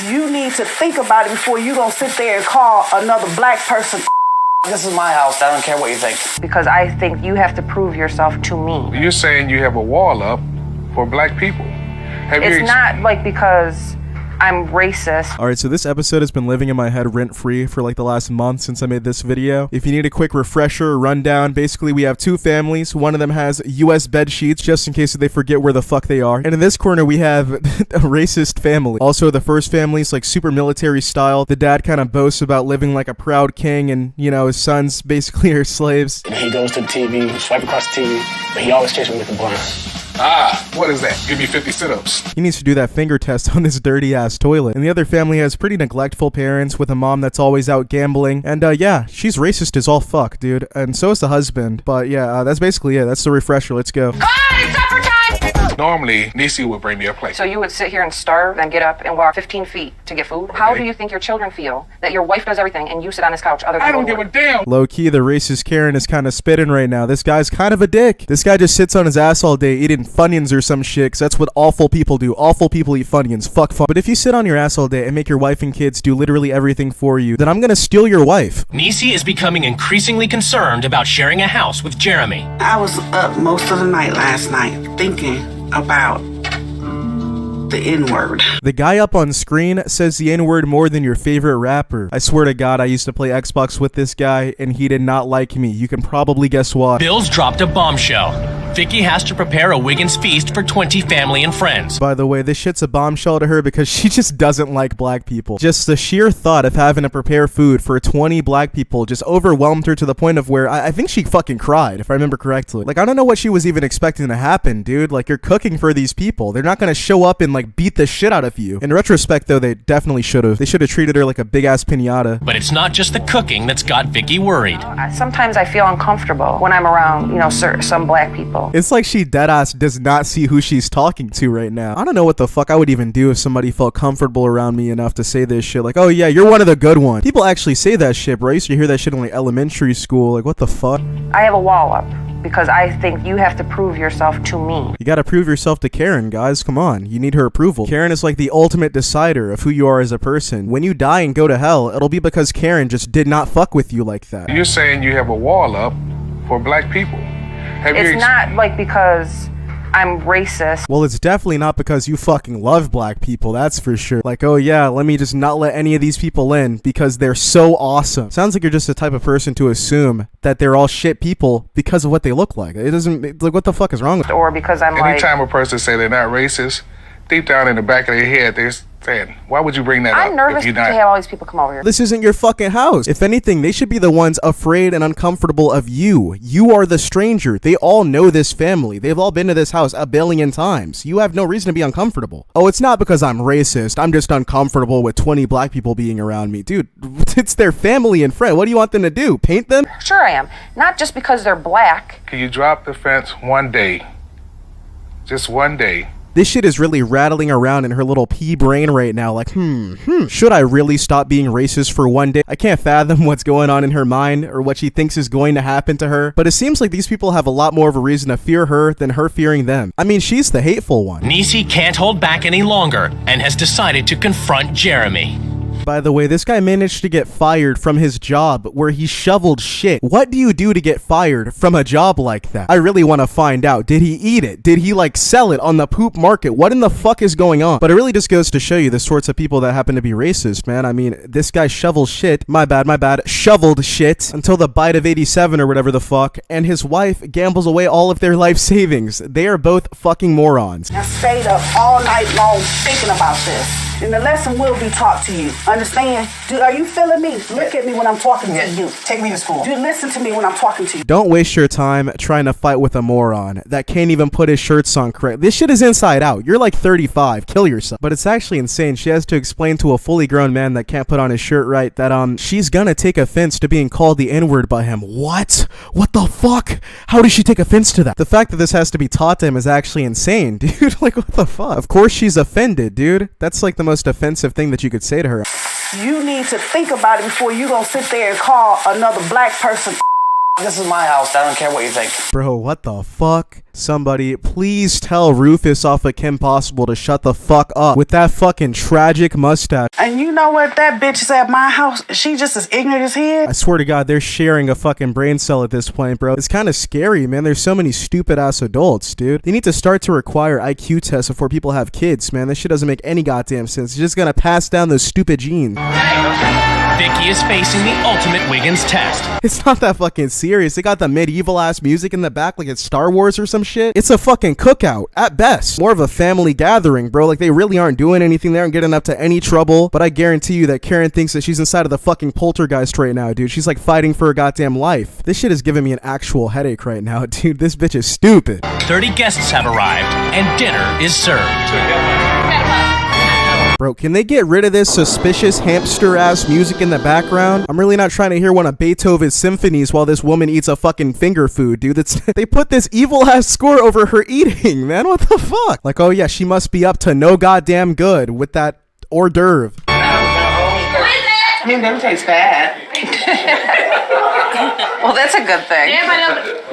You need to think about it before you gonna sit there and call another black person. This is my house. I don't care what you think. Because I think you have to prove yourself to me. You're saying you have a wall up for black people. It's not like because I'm racist. Alright, so this episode has been living in my head rent-free for like the last month since I made this video. If you need a quick refresher or rundown, basically we have two families. One of them has US bed sheets just in case they forget where the fuck they are. And in this corner we have a racist family. Also, the first family is like super military style. The dad kind of boasts about living like a proud king and, you know, his sons basically are slaves. And he goes to the TV, swipe across the TV, but he always chased me with the blunt. What is that? Give me 50 sit-ups. He needs to do that finger test on this dirty ass toilet. And the other family has pretty neglectful parents with a mom that's always out gambling. And yeah, she's racist as all fuck, dude. And so is the husband. But yeah, that's basically it. That's the refresher. Let's go. It's supper time! Normally, Nisi would bring me a plate. So you would sit here and starve and get up and walk 15 feet to get food? How do you think your children feel that your wife does everything and you sit on this couch other than I don't give a damn. Low key, the racist Karen is kind of spitting right now. This guy's kind of a dick. This guy just sits on his ass all day eating Funyuns or some shit, 'cause that's what awful people do. Awful people eat Funyuns. Fuck fun. But if you sit on your ass all day and make your wife and kids do literally everything for you, then I'm gonna steal your wife. Nisi is becoming increasingly concerned about sharing a house with Jeremy. I was up most of the night last night thinking about the N-word. The guy up on screen says the N-word more than your favorite rapper. I swear to God, I used to play Xbox with this guy, and he did not like me. You can probably guess why. Bill's dropped a bombshell. Vicky has to prepare a Wiggins feast for 20 family and friends. By the way, this shit's a bombshell to her because she just doesn't like black people. Just the sheer thought of having to prepare food for 20 black people just overwhelmed her to the point of where I think she fucking cried, if I remember correctly. Like, I don't know what she was even expecting to happen, dude. Like, you're cooking for these people. They're not gonna show up and, like, beat the shit out of you. In retrospect, though, they definitely should have. They should have treated her like a big-ass piñata. But it's not just the cooking that's got Vicky worried. Sometimes I feel uncomfortable when I'm around, you know, some black people. It's like she deadass does not see who she's talking to right now. I don't know what the fuck I would even do if somebody felt comfortable around me enough to say this shit. Like, oh yeah, you're one of the good ones. People actually say that shit, bro. I used to hear that shit in like elementary school. Like, what the fuck? I have a wall up because I think you have to prove yourself to me. You gotta prove yourself to Karen, guys. Come on. You need her approval. Karen is like the ultimate decider of who you are as a person. When you die and go to hell, it'll be because Karen just did not fuck with you like that. You're saying you have a wall up for black people. It's not like because I'm racist. Well, it's definitely not because you fucking love black people, that's for sure. Like, oh yeah, let me just not let any of these people in because they're so awesome. Sounds like you're just the type of person to assume that they're all shit people because of what they look like. It doesn't, like, what the fuck is wrong with Or because I'm Anytime a person say they're not racist, deep down in the back of their head, they're saying, why would you bring that up? I'm nervous to have all these people come over here. This isn't your fucking house. If anything, they should be the ones afraid and uncomfortable of you. You are the stranger. They all know this family. They've all been to this house a billion times. You have no reason to be uncomfortable. Oh, it's not because I'm racist. I'm just uncomfortable with 20 black people being around me. Dude, it's their family and friend. What do you want them to do? Paint them? Sure I am. Not just because they're black. Can you drop the fence one day? Just one day. This shit is really rattling around in her little pea brain right now, like, should I really stop being racist for one day? I can't fathom what's going on in her mind or what she thinks is going to happen to her, but it seems like these people have a lot more of a reason to fear her than her fearing them. I mean, she's the hateful one. Nisi can't hold back any longer and has decided to confront Jeremy. By the way, this guy managed to get fired from his job where he shoveled shit. What do you do to get fired from a job like that? I really want to find out. Did he eat it? Did he like sell it on the poop market? What in the fuck is going on? But it really just goes to show you the sorts of people that happen to be racist, man. I mean, this guy shovels shit. My bad. Shoveled shit until the bite of 87 or whatever the fuck. And his wife gambles away all of their life savings. They are both fucking morons. I stayed up all night long thinking about this. And the lesson will be taught to you. Understand? Are you feeling me? Look at me when I'm talking to you. Take me to school. Do listen to me when I'm talking to you. Don't waste your time trying to fight with a moron that can't even put his shirts on correct. This shit is inside out. You're like 35. Kill yourself. But it's actually insane. She has to explain to a fully grown man that can't put on his shirt right that she's gonna take offense to being called the N-word by him. What? What the fuck? How does she take offense to that? The fact that this has to be taught to him is actually insane, dude. Like, what the fuck? Of course she's offended, dude. That's like the most offensive thing that you could say to her. You need to think about it before you gonna sit there and call another black person. This is my house. I don't care what you think. Bro, what the fuck? Somebody, please tell Rufus off of Kim Possible to shut the fuck up with that fucking tragic mustache. And you know what? That bitch is at my house. She just as ignorant as he is. I swear to God, they're sharing a fucking brain cell at this point, bro. It's kind of scary, man. There's so many stupid ass adults, dude. They need to start to require IQ tests before people have kids, man. This shit doesn't make any goddamn sense. It's just gonna pass down those stupid genes. Vicky is facing the ultimate Wiggins test. It's not that fucking serious. They got the medieval ass music in the back like it's Star Wars or some shit. It's a fucking cookout at best. More of a family gathering, bro. Like they really aren't doing anything. They aren't getting up to any trouble. But I guarantee you that Karen thinks that she's inside of the fucking poltergeist right now, dude. She's like fighting for her goddamn life. This shit is giving me an actual headache right now, dude. This bitch is stupid. 30 guests have arrived and dinner is served. Bro, can they get rid of this suspicious hamster-ass music in the background? I'm really not trying to hear one of Beethoven's symphonies while this woman eats a fucking finger food, dude. They put this evil-ass score over her eating, man. What the fuck? Like, oh yeah, she must be up to no goddamn good with that hors d'oeuvre. I mean, them taste bad. Well, that's a good thing.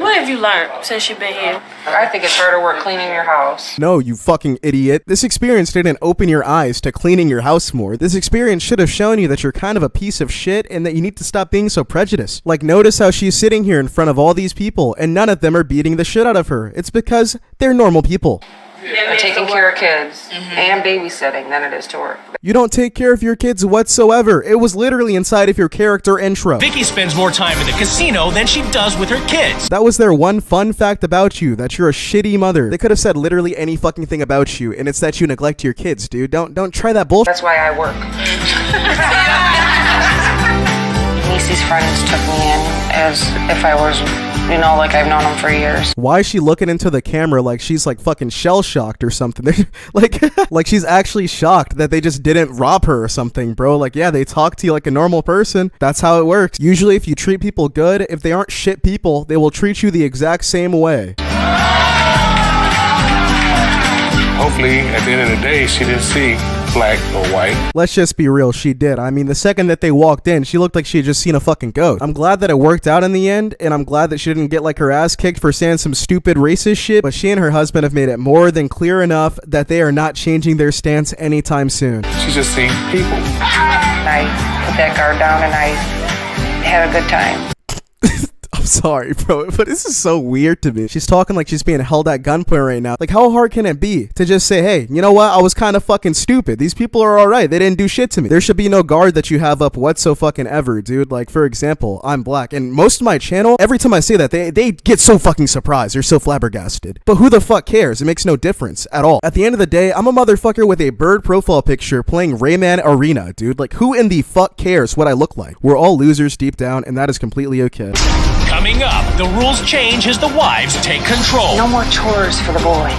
What have you learned since you've been here? I think it's harder work cleaning your house. No, you fucking idiot. This experience didn't open your eyes to cleaning your house more. This experience should have shown you that you're kind of a piece of shit and that you need to stop being so prejudiced. Like, notice how she's sitting here in front of all these people and none of them are beating the shit out of her. It's because they're normal people. Taking care of kids and babysitting than it is to work. You don't take care of your kids whatsoever. It was literally inside of your character intro. Vicky spends more time in the casino than she does with her kids. That was their one fun fact about you, that you're a shitty mother. They could have said literally any fucking thing about you, and it's that you neglect your kids, dude. Don't try that bullshit. That's why I work. Niecy's friends took me in as if I was, like I've known them for years. Why is she looking into the camera like she's like fucking shell-shocked or something? like she's actually shocked that they just didn't rob her or something, bro. Like, yeah, they talk to you like a normal person. That's how it works. Usually if you treat people good, if they aren't shit people, they will treat you the exact same way. Hopefully, at the end of the day, she didn't see black or white. Let's just be real, she did. I mean, the second that they walked in, she looked like she had just seen a fucking ghost. I'm glad that it worked out in the end, and I'm glad that she didn't get like her ass kicked for saying some stupid racist shit, but she and her husband have made it more than clear enough that they are not changing their stance anytime soon. She just seen people. I put that guard down and I had a good time. I'm sorry, bro, but this is so weird to me. She's talking like she's being held at gunpoint right now. Like, how hard can it be to just say, hey, you know what? I was kind of fucking stupid. These people are all right. They didn't do shit to me. There should be no guard that you have up whatsoever, dude. Like, for example, I'm black, and most of my channel, every time I say that, they get so fucking surprised. They're so flabbergasted. But who the fuck cares? It makes no difference at all. At the end of the day, I'm a motherfucker with a bird profile picture playing Rayman Arena, dude. Like, who in the fuck cares what I look like? We're all losers deep down, and that is completely okay. Coming up, the rules change as the wives take control. No more chores for the boys.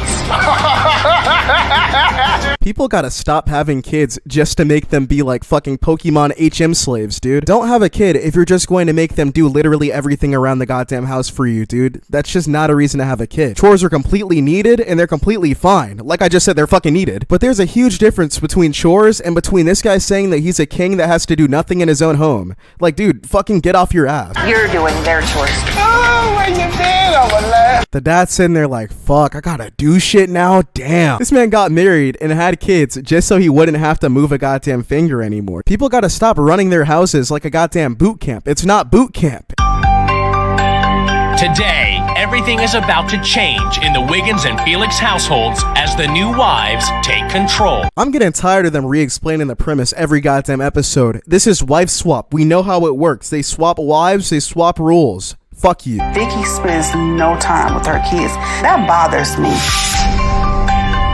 People gotta stop having kids just to make them be like fucking Pokemon HM slaves, dude. Don't have a kid if you're just going to make them do literally everything around the goddamn house for you, dude. That's just not a reason to have a kid. Chores are completely needed and they're completely fine. Like I just said, they're fucking needed. But there's a huge difference between chores and between this guy saying that he's a king that has to do nothing in his own home. Like, dude, fucking get off your ass. You're doing their chores. Oh, when you did, I would laugh. The dad's sitting there like, fuck, I gotta do shit now? Damn. This man got married and had kids just so he wouldn't have to move a goddamn finger anymore. People gotta stop running their houses like a goddamn boot camp. It's not boot camp. Today, everything is about to change in the Wiggins and Felix households as the new wives take control. I'm getting tired of them re-explaining the premise every goddamn episode. This is wife swap. We know how it works. They swap wives, they swap rules. Fuck you. Vicky spends no time with her kids. That bothers me.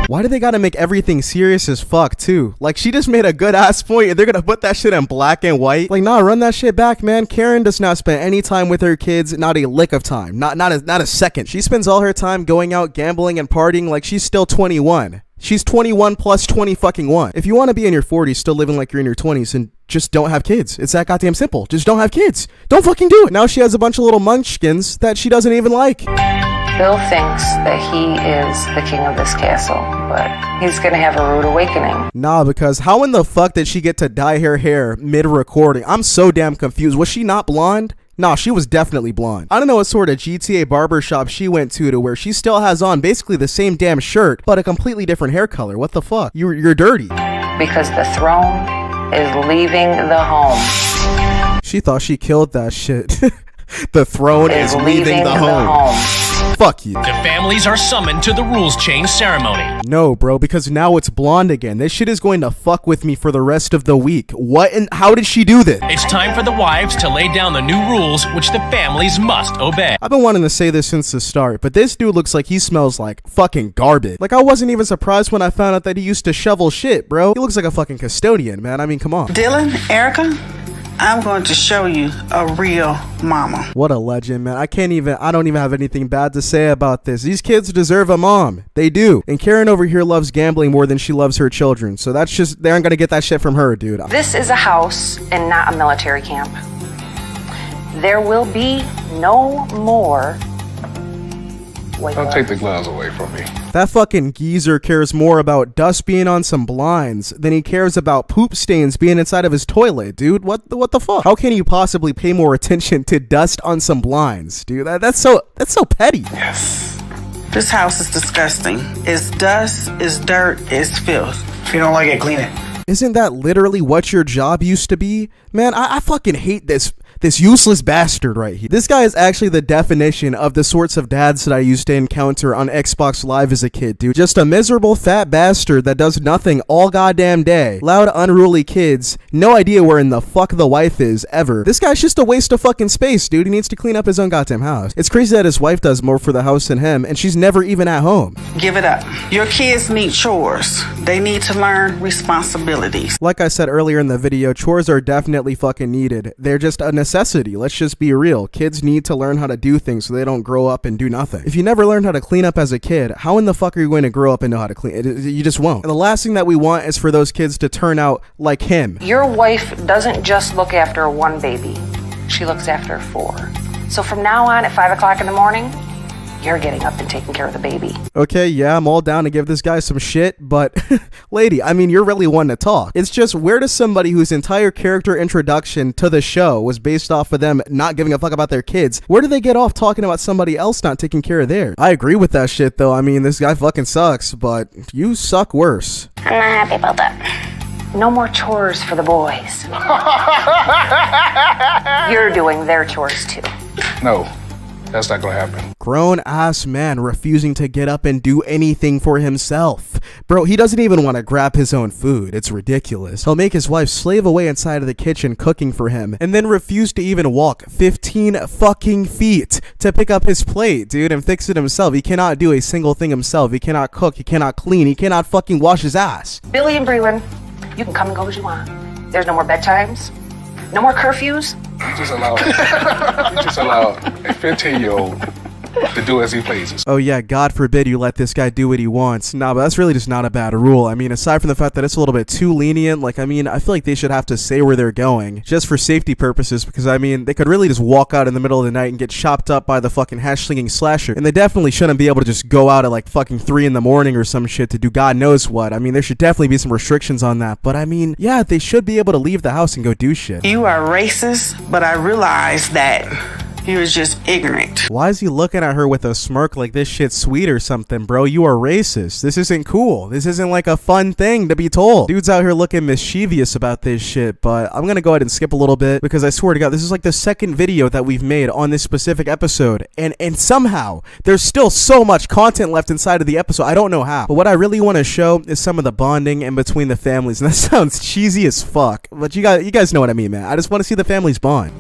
Why do they gotta make everything serious as fuck, too? Like, she just made a good ass point and they're gonna put that shit in black and white? Like, nah, run that shit back, man. Karen does not spend any time with her kids, not a lick of time. Not a second. She spends all her time going out gambling and partying like she's still 21. She's 21 plus 20 fucking 1. If you want to be in your 40s still living like you're in your 20s, and just don't have kids. It's that goddamn simple. Just don't have kids. Don't fucking do it. Now she has a bunch of little munchkins that she doesn't even like. Bill thinks that he is the king of this castle, but he's gonna have a rude awakening. Nah, because how in the fuck did she get to dye her hair mid-recording? I'm so damn confused. Was she not blonde? Nah, she was definitely blonde. I don't know what sort of GTA barbershop she went to where she still has on basically the same damn shirt, but a completely different hair color. What the fuck? You're dirty. Because the throne is leaving the home. She thought she killed that shit. The throne is leaving the home. Fuck you. The families are summoned to the rules change ceremony. No, bro, because now it's blonde again. This shit is going to fuck with me for the rest of the week. What and how did she do this? It's time for the wives to lay down the new rules which the families must obey. I've been wanting to say this since the start, but this dude looks like he smells like fucking garbage. Like, I wasn't even surprised when I found out that he used to shovel shit, bro. He looks like a fucking custodian, man. I mean, come on. Dylan, Erica, I'm going to show you a real mama. What a legend, man. I don't even have anything bad to say about this. These kids deserve a mom. They do. And Karen over here loves gambling more than she loves her children. So that's just, they aren't going to get that shit from her, dude. This is a house and not a military camp. There will be no more. Don't take the gloves away from me. That fucking geezer cares more about dust being on some blinds than he cares about poop stains being inside of his toilet, dude. What the fuck? How can you possibly pay more attention to dust on some blinds, dude? That's so petty. Yes. This house is disgusting. It's dust, it's dirt, it's filth. If you don't like it, clean it. Isn't that literally what your job used to be? Man, I fucking hate this useless bastard right here. This guy is actually the definition of the sorts of dads that I used to encounter on Xbox Live as a kid, dude. Just a miserable fat bastard that does nothing all goddamn day. Loud, unruly kids. No idea where in the fuck the wife is, ever. This guy's just a waste of fucking space, dude. He needs to clean up his own goddamn house. It's crazy that his wife does more for the house than him, and she's never even at home. Give it up. Your kids need chores. They need to learn responsibilities. Like I said earlier in the video, chores are definitely fucking needed. They're just a necessity. Let's just be real. Kids need to learn how to do things so they don't grow up and do nothing. If you never learned how to clean up as a kid, how in the fuck are you going to grow up and know how to clean? You just won't. And the last thing that we want is for those kids to turn out like him. Your wife doesn't just look after one baby. She looks after 4. So from now on at 5 o'clock in the morning, you're getting up and taking care of the baby. Okay, yeah, I'm all down to give this guy some shit, but lady, I mean, you're really one to talk. It's just, where does somebody whose entire character introduction to the show was based off of them not giving a fuck about their kids, where do they get off talking about somebody else not taking care of theirs? I agree with that shit, though. I mean, this guy fucking sucks, but you suck worse. I'm not happy about that. No more chores for the boys. You're doing their chores too. No, that's not gonna happen. Grown ass man refusing to get up and do anything for himself. Bro, he doesn't even want to grab his own food. It's ridiculous. He'll make his wife slave away inside of the kitchen cooking for him and then refuse to even walk 15 fucking feet to pick up his plate, dude, and fix it himself. He cannot do a single thing himself. He cannot cook. He cannot clean. He cannot fucking wash his ass. Billy and Breland, you can come and go as you want. There's no more bedtimes. No more curfews. You just allow a 15-year-old to do as he pleases. Oh yeah, God forbid you let this guy do what he wants. Nah, but that's really just not a bad rule. I mean, aside from the fact that it's a little bit too lenient, like, I mean, I feel like they should have to say where they're going, just for safety purposes, because, I mean, they could really just walk out in the middle of the night and get chopped up by the fucking hash-slinging slasher, and they definitely shouldn't be able to just go out at, like, fucking 3 in the morning or some shit to do God knows what. I mean, there should definitely be some restrictions on that, but, I mean, yeah, they should be able to leave the house and go do shit. You are racist, but I realize that you're just ignorant. Why is he looking at her with a smirk like this shit's sweet or something, bro? You are racist. This isn't cool. This isn't like a fun thing to be told. Dude's out here looking mischievous about this shit, but I'm gonna go ahead and skip a little bit because I swear to God, this is like the second video that we've made on this specific episode, and somehow there's still so much content left inside of the episode. I don't know how, but what I really want to show is some of the bonding in between the families, and that sounds cheesy as fuck, but you guys know what I mean, man. I just want to see the families bond.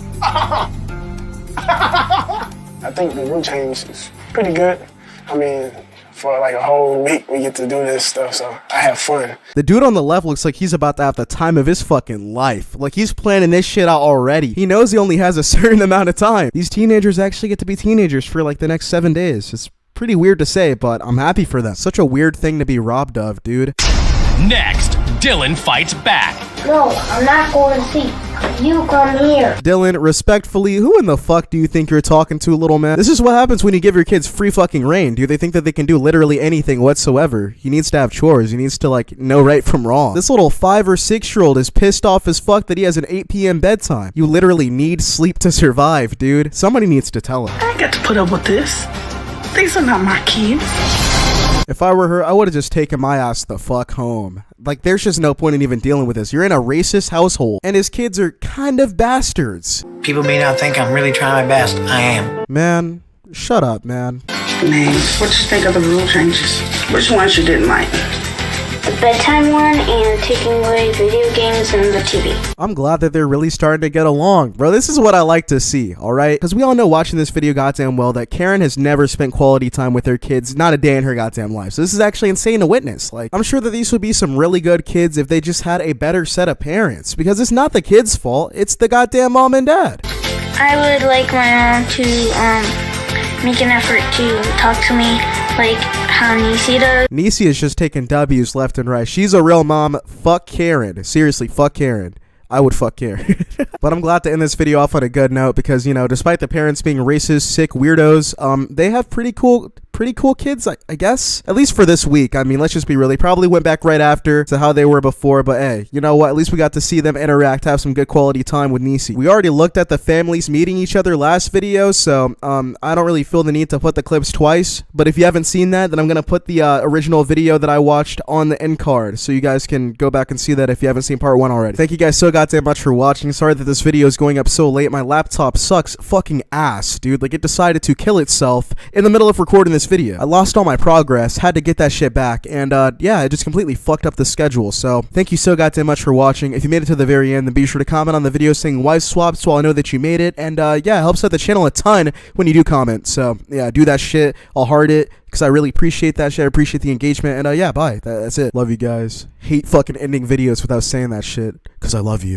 I think the rule change is pretty good. I mean, for like a whole week, we get to do this stuff, so I have fun. The dude on the left looks like he's about to have the time of his fucking life. Like, he's planning this shit out already. He knows he only has a certain amount of time. These teenagers actually get to be teenagers for like the next 7 days. It's pretty weird to say, but I'm happy for them. Such a weird thing to be robbed of, dude. Next, Dylan fights back. No, I'm not going to sleep. You come here. Dylan, respectfully, who in the fuck do you think you're talking to, little man? This is what happens when you give your kids free fucking reign, dude. They think that they can do literally anything whatsoever. He needs to have chores. He needs to, like, know right from wrong. This little 5 or 6-year-old is pissed off as fuck that he has an 8 p.m. bedtime. You literally need sleep to survive, dude. Somebody needs to tell him. I ain't got to put up with this. These are not my kids. If I were her, I would have just taken my ass the fuck home. Like, there's just no point in even dealing with this. You're in a racist household, and his kids are kind of bastards. People may not think I'm really trying my best. I am. Man, shut up, man. Man, what you think of the rule changes? Which ones you didn't like? The bedtime one and taking away video games and the TV. I'm glad that they're really starting to get along. Bro, this is what I like to see, alright? Because we all know watching this video goddamn well that Karen has never spent quality time with her kids, not a day in her goddamn life. So this is actually insane to witness. Like, I'm sure that these would be some really good kids if they just had a better set of parents. Because it's not the kids' fault, it's the goddamn mom and dad. I would like my mom to make an effort to talk to me like how Nisi does. Nisi is just taking W's left and right. She's a real mom. Fuck Karen. Seriously, fuck Karen. I would fuck Karen. But I'm glad to end this video off on a good note because, you know, despite the parents being racist, sick weirdos, they have pretty cool kids, I guess. At least for this week. I mean, let's just be real. They probably went back right after to how they were before, but hey, you know what? At least we got to see them interact, have some good quality time with Nisi. We already looked at the families meeting each other last video, so I don't really feel the need to put the clips twice, but if you haven't seen that, then I'm gonna put the original video that I watched on the end card, so you guys can go back and see that if you haven't seen part 1 already. Thank you guys so goddamn much for watching. Sorry that this video is going up so late. My laptop sucks fucking ass, dude. Like, it decided to kill itself in the middle of recording this video. I lost all my progress, had to get that shit back, and yeah, it just completely fucked up the schedule. So thank you so goddamn much for watching. If you made it to the very end, then be sure to comment on the video saying wife swap so I'll know that you made it, and yeah, it helps out the channel a ton when you do comment. So yeah, do that shit. I'll heart it because I really appreciate that shit. I appreciate the engagement, and yeah, bye. That's it. Love you guys. Hate fucking ending videos without saying that shit because I love you.